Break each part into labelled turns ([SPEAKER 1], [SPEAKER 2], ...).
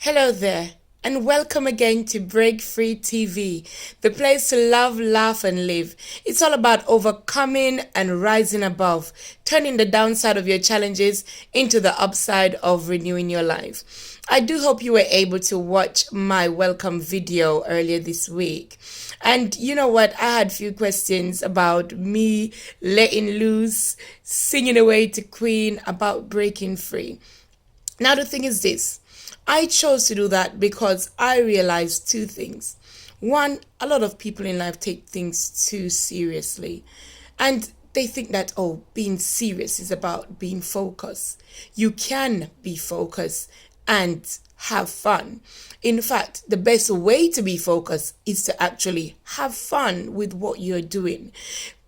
[SPEAKER 1] Hello there, and welcome again to Breakfree TV, the place to love, laugh, and live. It's all about overcoming and rising above, turning the downside of your challenges into the upside of renewing your life. I do hope you were able to watch my welcome video earlier this week. And you know what? I had a few questions about me letting loose, singing away to Queen, about breaking free. Now, the thing is this. I chose to do that because I realized two things. One, a lot of people in life take things too seriously. And they think that, oh, being serious is about being focused. You can be focused and have fun. In fact, the best way to be focused is to actually have fun with what you're doing.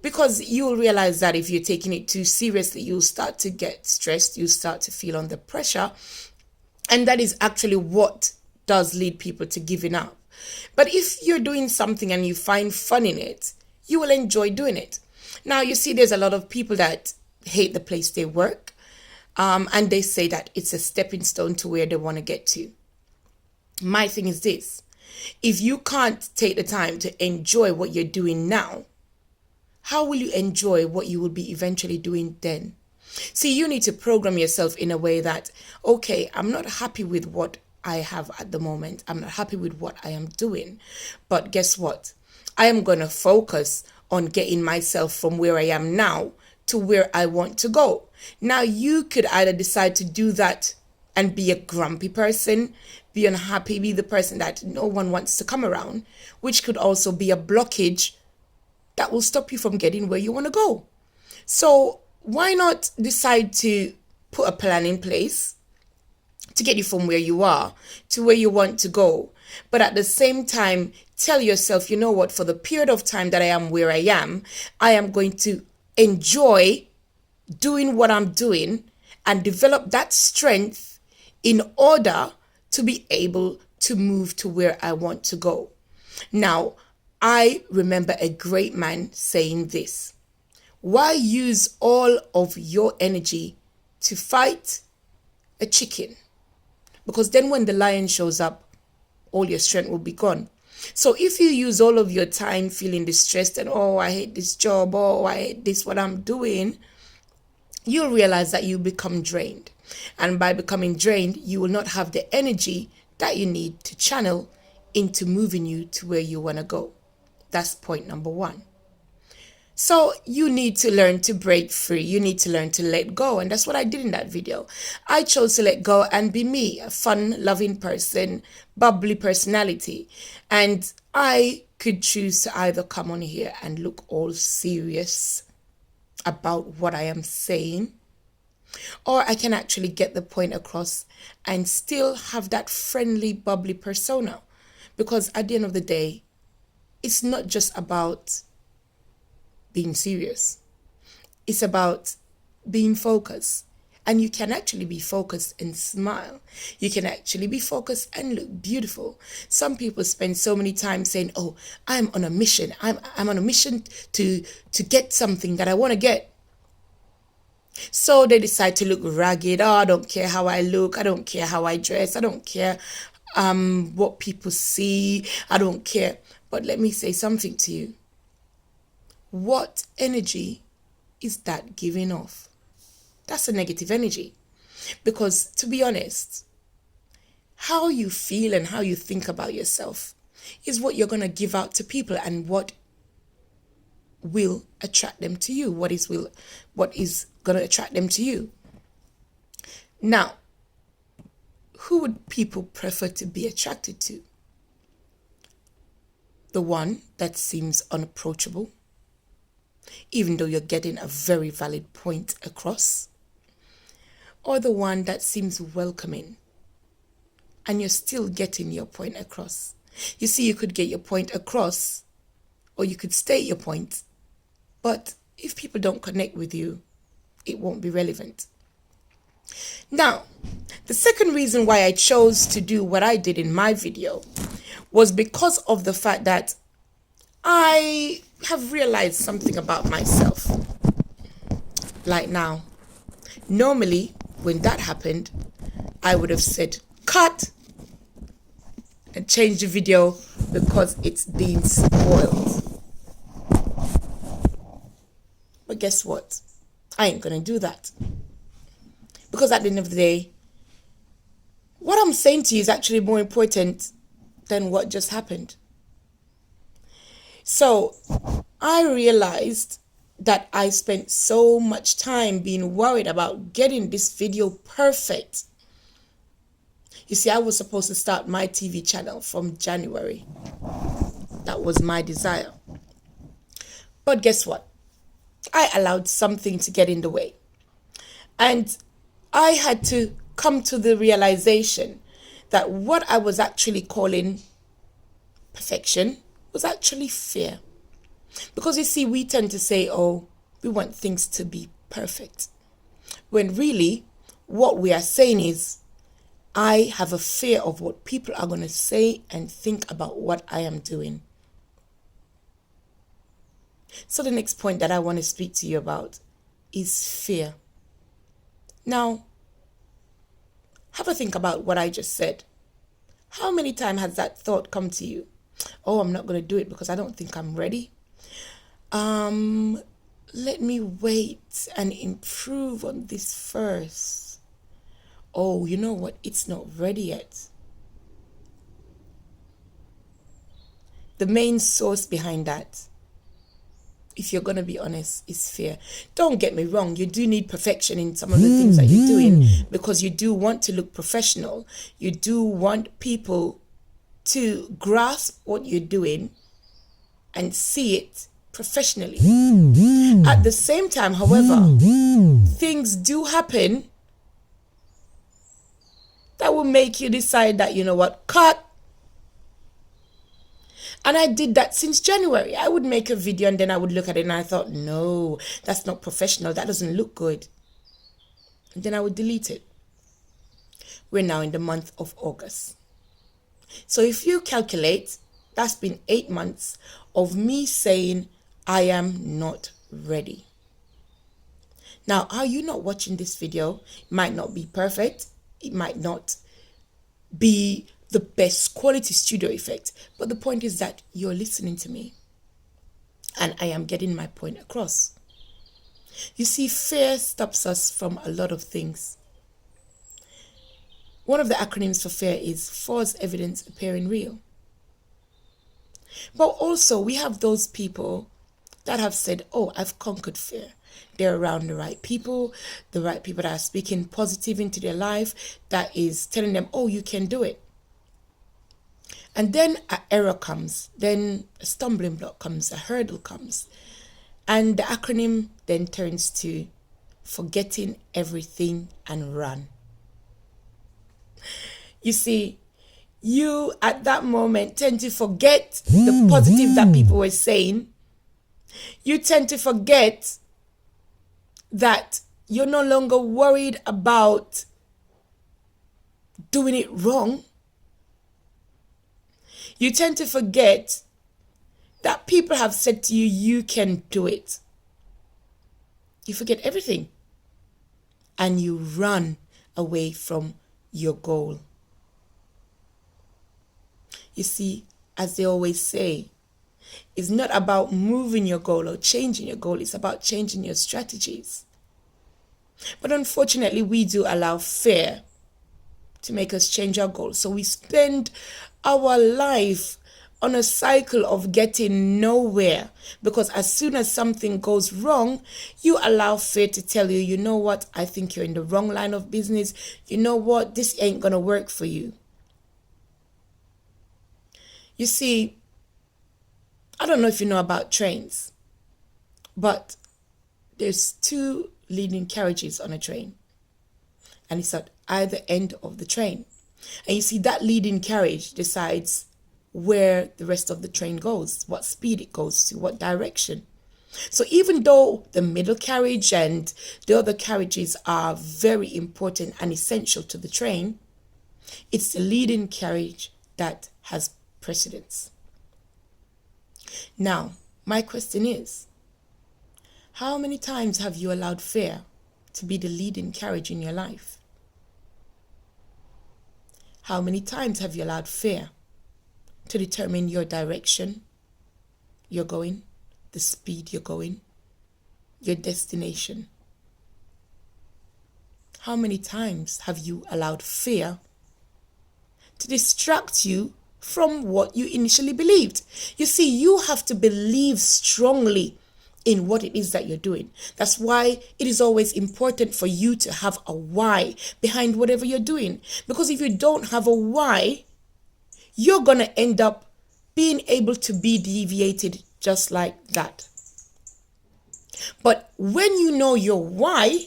[SPEAKER 1] Because you'll realize that if you're taking it too seriously, you'll start to get stressed, you'll start to feel under pressure. And that is actually what does lead people to giving up. But if you're doing something and you find fun in it, you will enjoy doing it. Now, you see, there's a lot of people that hate the place they work, and they say that it's a stepping stone to where they want to get to. My thing is this. If you can't take the time to enjoy what you're doing now, how will you enjoy what you will be eventually doing then? See, you need to program yourself in a way that, okay, I'm not happy with what I have at the moment. I'm not happy with what I am doing. But guess what? I am going to focus on getting myself from where I am now to where I want to go. Now, you could either decide to do that and be a grumpy person, be unhappy, be the person that no one wants to come around, which could also be a blockage that will stop you from getting where you want to go. So why not decide to put a plan in place to get you from where you are to where you want to go? But at the same time, tell yourself, you know what, for the period of time that I am where I am going to enjoy doing what I'm doing and develop that strength in order to be able to move to where I want to go. Now, I remember a great man saying this. Why use all of your energy to fight a chicken? Because then when the lion shows up, all your strength will be gone. So if you use all of your time feeling distressed and, oh, I hate this job, oh, I hate this, what I'm doing, you'll realize that you become drained. And by becoming drained, you will not have the energy that you need to channel into moving you to where you want to go. That's point number one. So you need to learn to break free. You need to learn to let go. And that's what I did in that video. I chose to let go and be me, a fun, loving person, bubbly personality. And I could choose to either come on here and look all serious about what I am saying, or I can actually get the point across and still have that friendly, bubbly persona. Because at the end of the day, it's not just about being serious. It's about being focused. And you can actually be focused and smile. You can actually be focused and look beautiful. Some people spend so many time saying, oh, I'm on a mission. I'm on a mission to get something that I want to get. So they decide to look ragged. Oh, I don't care how I look. I don't care how I dress. I don't care what people see. I don't care. But let me say something to you. What energy is that giving off? That's a negative energy. Because to be honest, how you feel and how you think about yourself is what you're going to give out to people and what will attract them to you. What is going to attract them to you. Now, who would people prefer to be attracted to? The one that seems unapproachable, even though you're getting a very valid point across, or the one that seems welcoming and you're still getting your point across. You see, you could get your point across or you could state your point, but if people don't connect with you, it won't be relevant. Now, the second reason why I chose to do what I did in my video was because of the fact that I have realized something about myself. Like now, normally when that happened, I would have said, cut, change the video because it's been spoiled. But guess what? I ain't gonna do that. Because at the end of the day, what I'm saying to you is actually more important than what just happened. So I realized that I spent so much time being worried about getting this video perfect. You see, I was supposed to start my TV channel from January. That was my desire. But guess what? I allowed something to get in the way. And I had to come to the realization that what I was actually calling perfection was actually fear. Because you see, we tend to say, oh, we want things to be perfect. When really, what we are saying is, I have a fear of what people are going to say and think about what I am doing. So the next point that I want to speak to you about is fear. Now, have a think about what I just said. How many times has that thought come to you? Oh, I'm not going to do it because I don't think I'm ready. Let me wait and improve on this first. Oh, you know what? It's not ready yet. The main source behind that, if you're going to be honest, is fear. Don't get me wrong. You do need perfection in some of the things that you're doing because you do want to look professional. You do want people to grasp what you're doing and see it professionally. At the same time, however, things do happen that will make you decide that, you know what, cut. And I did that since January. I would make a video and then I would look at it and I thought, no, that's not professional. That doesn't look good. And then I would delete it. We're now in the month of August. So if you calculate, that's been 8 months of me saying, I am not ready. Now, are you not watching this video? It might not be perfect. It might not be the best quality studio effect. But the point is that you're listening to me. And I am getting my point across. You see, fear stops us from a lot of things. One of the acronyms for fear is false evidence appearing real. But also, we have those people that have said, oh, I've conquered fear. They're around the right people that are speaking positive into their life, that is telling them, oh, you can do it. And then an error comes, then a stumbling block comes, a hurdle comes. And the acronym then turns to forgetting everything and run. You see, you at that moment tend to forget the positive that people were saying. You tend to forget that you're no longer worried about doing it wrong. You tend to forget that people have said to you, you can do it. You forget everything. And you run away from your goal. You see, as they always say, it's not about moving your goal or changing your goal. It's about changing your strategies. But unfortunately, we do allow fear to make us change our goals. So we spend our life on a cycle of getting nowhere, because as soon as something goes wrong, you allow fear to tell you, you know what, I think you're in the wrong line of business. You know what, this ain't gonna work for you. You see, I don't know if you know about trains, but there's 2 leading carriages on a train, and it's at either end of the train. And you see, that leading carriage decides where the rest of the train goes, what speed it goes to, what direction. So even though the middle carriage and the other carriages are very important and essential to the train, it's the leading carriage that has precedence. Now, my question is, how many times have you allowed fear to be the leading carriage in your life? How many times have you allowed fear to determine your direction you're going, the speed you're going, your destination. How many times have you allowed fear to distract you from what you initially believed? You see, you have to believe strongly in what it is that you're doing. That's why it is always important for you to have a why behind whatever you're doing. Because if you don't have a why, you're going to end up being able to be deviated just like that. But when you know your why,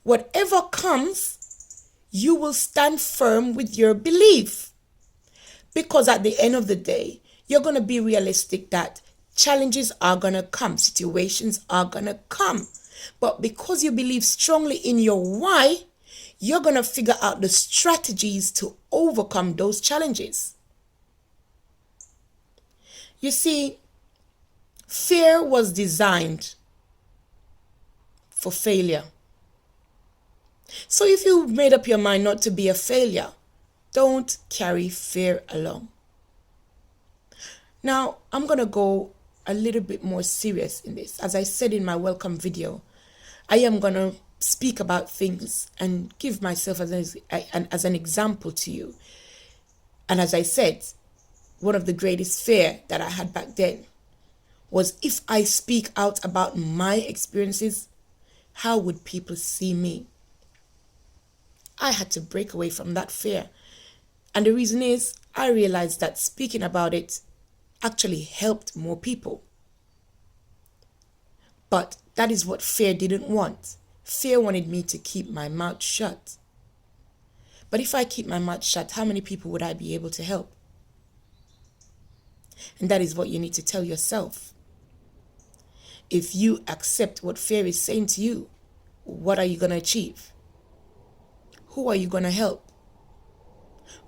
[SPEAKER 1] whatever comes, you will stand firm with your belief. Because at the end of the day, you're going to be realistic that challenges are going to come, situations are going to come. But because you believe strongly in your why, you're going to figure out the strategies to overcome those challenges. You see, fear was designed for failure. So if you've made up your mind not to be a failure, don't carry fear along. Now, I'm going to go a little bit more serious in this. As I said in my welcome video, I am going to speak about things and give myself as an example to you. And as I said, one of the greatest fear that I had back then was, if I speak out about my experiences, how would people see me? I had to break away from that fear. And the reason is, I realized that speaking about it actually helped more people. But that is what fear didn't want. Fear wanted me to keep my mouth shut. But if I keep my mouth shut, how many people would I be able to help? And that is what you need to tell yourself. If you accept what fear is saying to you, what are you going to achieve? Who are you going to help?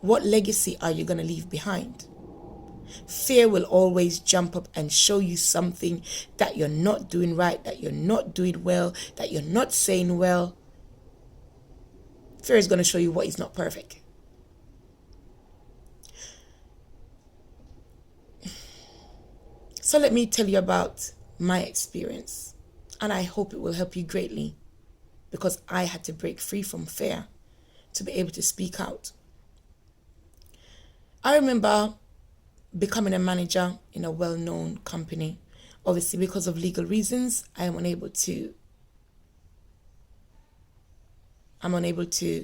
[SPEAKER 1] What legacy are you going to leave behind? Fear will always jump up and show you something that you're not doing right, that you're not doing well, that you're not saying well. Fear is going to show you what is not perfect. So let me tell you about my experience, and I hope it will help you greatly, because I had to break free from fear to be able to speak out. I remember becoming a manager in a well-known company. Obviously, because of legal reasons, I'm unable to,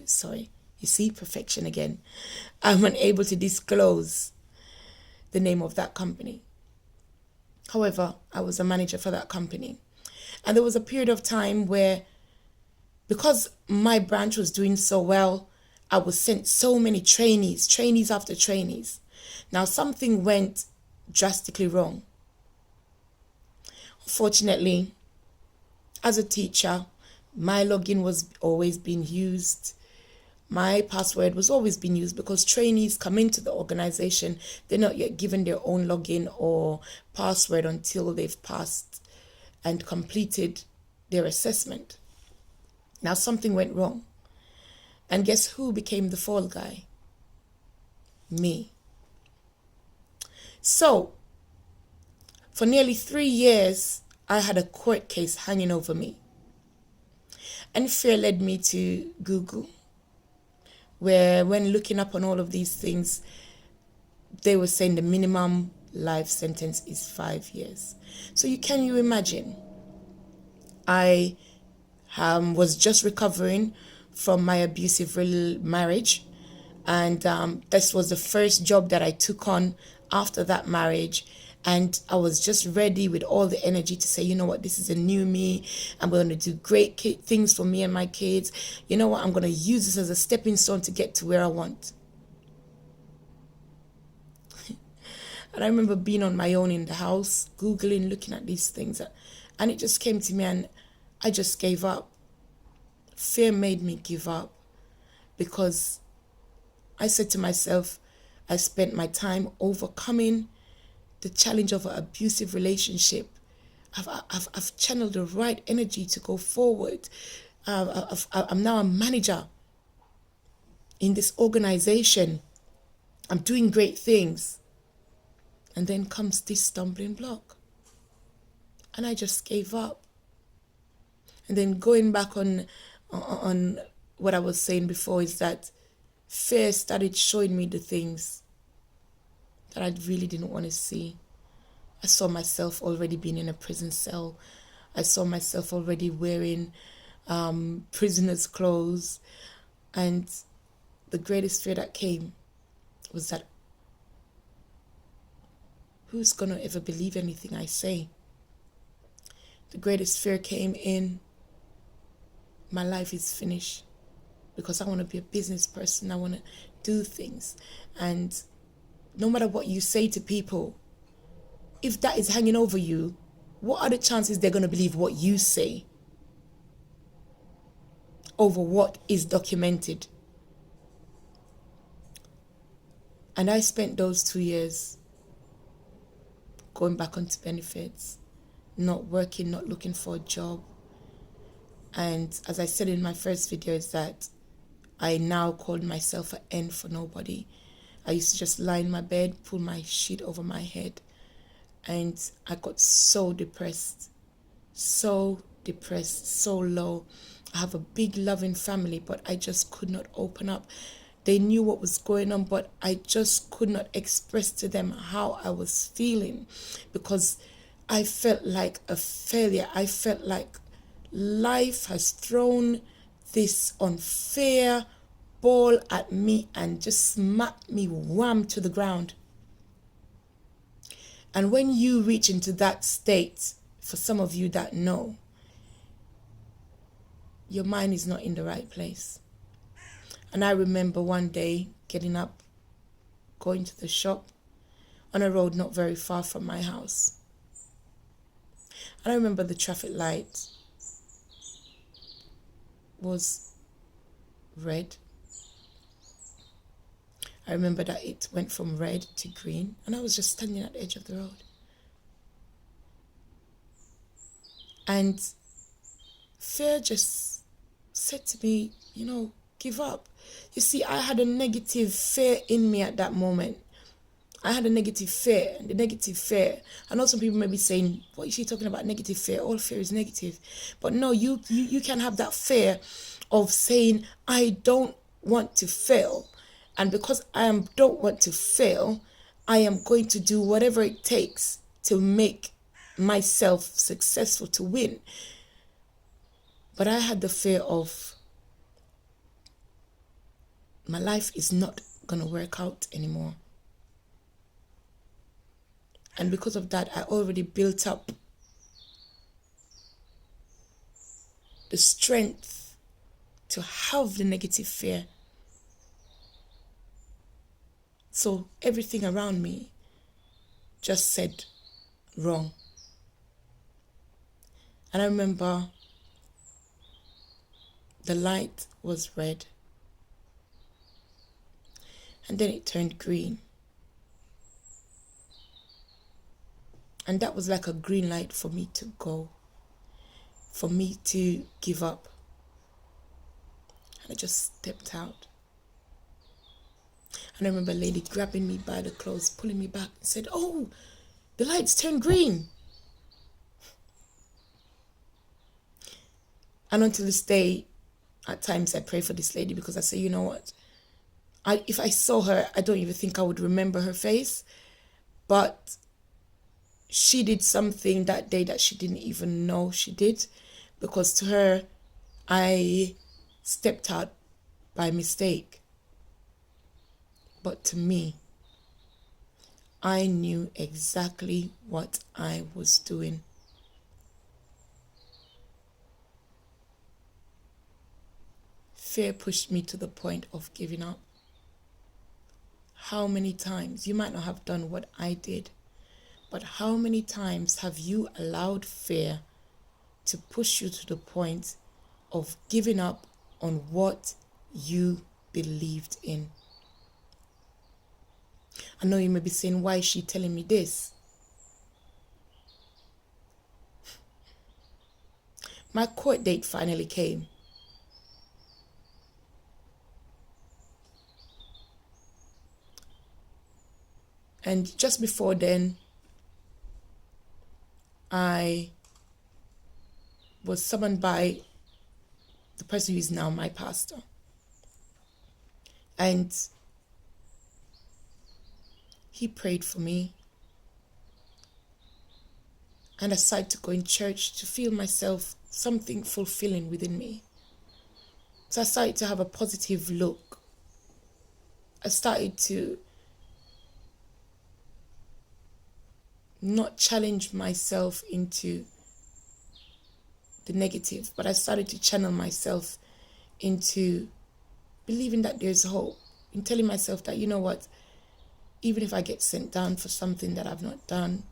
[SPEAKER 1] sorry, you see, perfection again. I'm unable to disclose the name of that company. However, I was a manager for that company. And there was a period of time where, because my branch was doing so well, I was sent so many trainees after trainees. Now, something went drastically wrong. Unfortunately, as a teacher, my login was always being used. My password was always being used, because trainees come into the organization, they're not yet given their own login or password until they've passed and completed their assessment. Now, something went wrong. And guess who became the fall guy? Me. So, for nearly 3 years, I had a court case hanging over me. And fear led me to Google, where when looking up on all of these things, they were saying the minimum life sentence is 5 years. So can you imagine? I was just recovering from my abusive marriage, and this was the first job that I took on after that marriage. And I was just ready with all the energy to say, you know what, this is a new me. I'm going to do great things for me and my kids. You know what, I'm going to use this as a stepping stone to get to where I want. And I remember being on my own in the house, Googling, looking at these things. And it just came to me, and I just gave up. Fear made me give up, because I said to myself, I spent my time overcoming the challenge of an abusive relationship. I've channeled the right energy to go forward. I'm now a manager in this organization. I'm doing great things. And then comes this stumbling block. And I just gave up. And then going back on what I was saying before is that fear started showing me the things that I really didn't want to see. I saw myself already being in a prison cell. I saw myself already wearing prisoner's clothes. And the greatest fear that came was that who's going to ever believe anything I say? The greatest fear came in, my life is finished, because I want to be a business person. I want to do things. And no matter what you say to people, if that is hanging over you, what are the chances they're going to believe what you say over what is documented? And I spent those 2 years going back onto benefits, not working, not looking for a job. And as I said in my first video, is that I now called myself an N for nobody. I used to just lie in my bed, pull my sheet over my head, and I got so depressed, so low. I have a big loving family, but I just could not open up. They knew what was going on, but I just could not express to them how I was feeling, because I felt like a failure. I felt like life has thrown this unfair ball at me and just smacked me wham to the ground. And when you reach into that state, for some of you that know, your mind is not in the right place. And I remember one day getting up, going to the shop on a road not very far from my house. And I remember the traffic light was red. I remember that it went from red to green, and I was just standing at the edge of the road. And fear just said to me, give up. You see, I had a negative fear in me at that moment. I had a negative fear, and the negative fear. I know some people may be saying, what is she talking about, negative fear? All fear is negative. But no, you can have that fear of saying, I don't want to fail. And because I don't want to fail, I am going to do whatever it takes to make myself successful, to win. But I had the fear of my life is not going to work out anymore. And because of that, I already built up the strength to have the negative fear. So everything around me just said wrong. And I remember the light was red. And then it turned green. And that was like a green light for me to go, for me to give up. And I just stepped out. And I remember a lady grabbing me by the clothes, pulling me back and said, oh, the lights turned green. And until this day, at times I pray for this lady, because I say, you know what? If I saw her, I don't even think I would remember her face. But she did something that day that she didn't even know she did, because to her, I stepped out by mistake. But to me, I knew exactly what I was doing. Fear pushed me to the point of giving up. How many times, you might not have done what I did, but how many times have you allowed fear to push you to the point of giving up on what you believed in? I know you may be saying, why is she telling me this? My court date finally came. And just before then, I was summoned by the person who is now my pastor. And he prayed for me. And I started to go in church to feel myself something fulfilling within me. So I started to have a positive look. I started to not challenge myself into the negative, but I started to channel myself into believing that there's hope, in telling myself that, you know what, even if I get sent down for something that I've not done,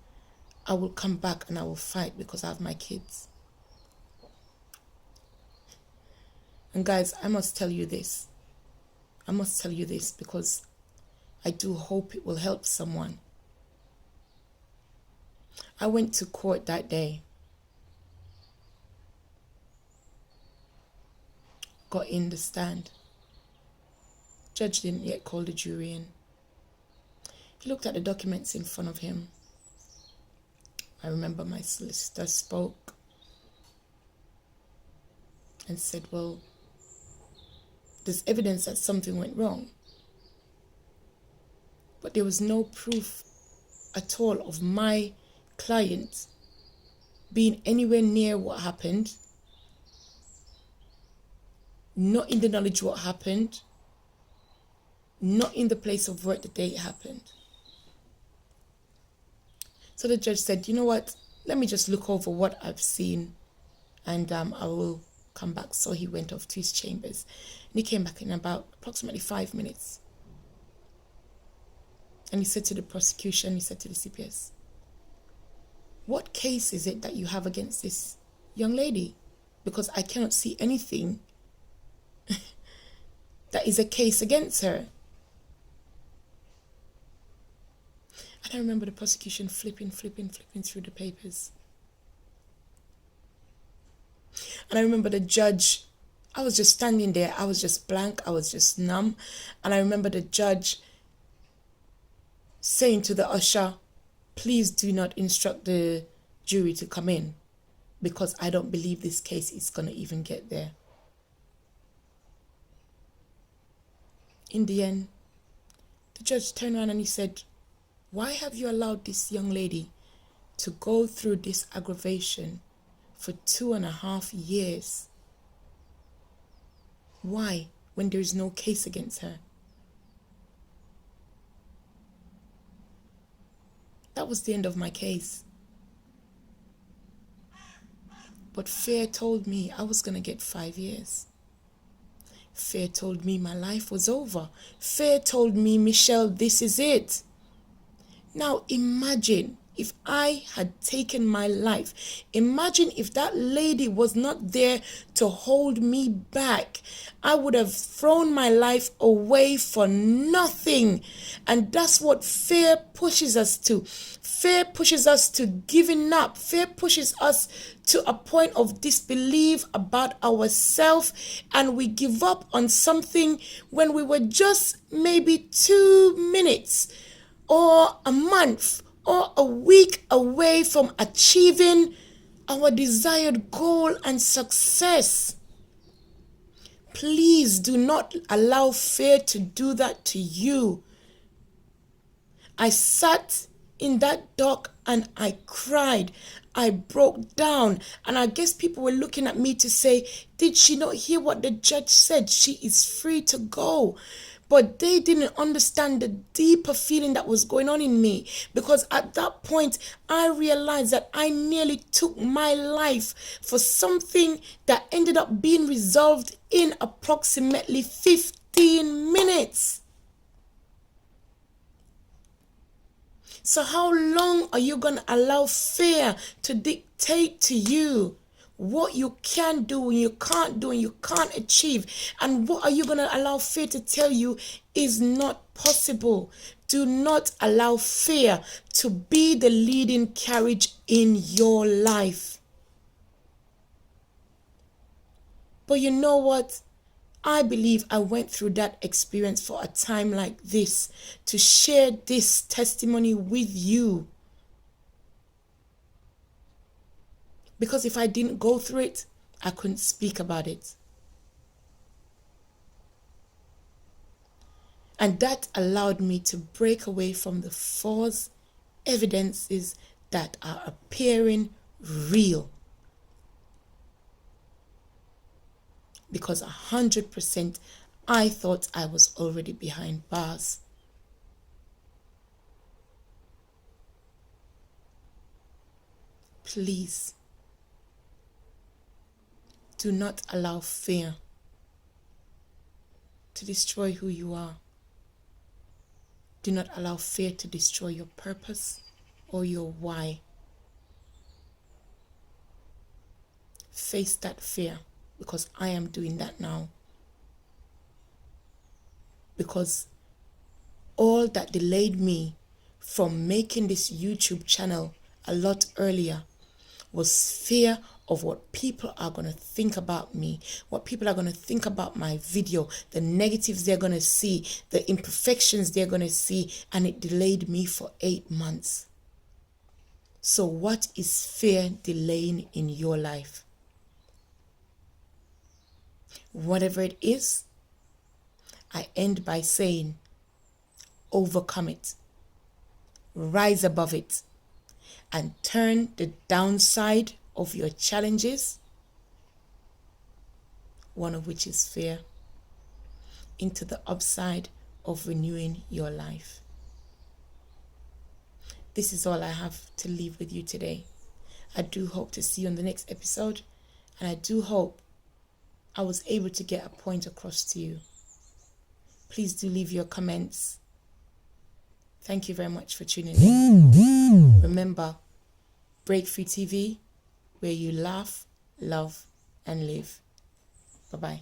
[SPEAKER 1] I will come back and I will fight because I have my kids. And guys, I must tell you this. I must tell you this because I do hope it will help someone. I went to court that day. Got in the stand. Judge didn't yet call the jury in. He looked at the documents in front of him. I remember my solicitor spoke and said, well, there's evidence that something went wrong. But there was no proof at all of my client being anywhere near what happened, not in the knowledge what happened, not in the place of work the day it happened. So the judge said, you know what, let me just look over what I've seen and I will come back. So he went off to his chambers and he came back in about approximately 5 minutes. And he said to the prosecution, he said to the CPS, what case is it that you have against this young lady? Because I cannot see anything that is a case against her. And I remember the prosecution flipping through the papers. And I remember the judge, I was just standing there, I was just blank, I was just numb. And I remember the judge saying to the usher, please do not instruct the jury to come in because I don't believe this case is going to even get there. In the end, the judge turned around and he said, why have you allowed this young lady to go through this aggravation for 2.5 years? Why, when there is no case against her? That was the end of my case. But fear told me I was going to get 5 years. Fear told me my life was over. Fear told me, Michelle, this is it. Now imagine if I had taken my life. Imagine if that lady was not there to hold me back. I would have thrown my life away for nothing. And that's what fear pushes us to. Fear pushes us to giving up. Fear pushes us to a point of disbelief about ourselves. And we give up on something when we were just maybe 2 minutes or a month or a week away from achieving our desired goal and success. Please do not allow fear to do that to you. I sat in that dock and I cried. I broke down, and I guess people were looking at me to say, did she not hear what the judge said? She is free to go. But they didn't understand the deeper feeling that was going on in me, because at that point I realized that I nearly took my life for something that ended up being resolved in approximately 15 minutes. So how long are you going to allow fear to dictate to you what you can do and you can't do and you can't achieve? And what are you going to allow fear to tell you is not possible? Do not allow fear to be the leading carriage in your life. But you know what? I believe I went through that experience for a time like this to share this testimony with you. Because if I didn't go through it, I couldn't speak about it. And that allowed me to break away from the false evidences that are appearing real. Because 100% I thought I was already behind bars. Please, do not allow fear to destroy who you are. Do not allow fear to destroy your purpose or your why. Face that fear, because I am doing that now. Because all that delayed me from making this YouTube channel a lot earlier was fear of what people are going to think about me, what people are going to think about my video, the negatives they're going to see, the imperfections they're going to see, and it delayed me for 8 months. So what is fear delaying in your life? Whatever it is, I end by saying, overcome it, rise above it, and turn the downside of your challenges, one of which is fear, into the upside of renewing your life. This is all I have to leave with you today. I do hope to see you on the next episode, and I do hope I was able to get a point across to you. Please do leave your comments. Thank you very much for tuning in. Remember, Breakfree TV, where you laugh, love, and live. Bye-bye.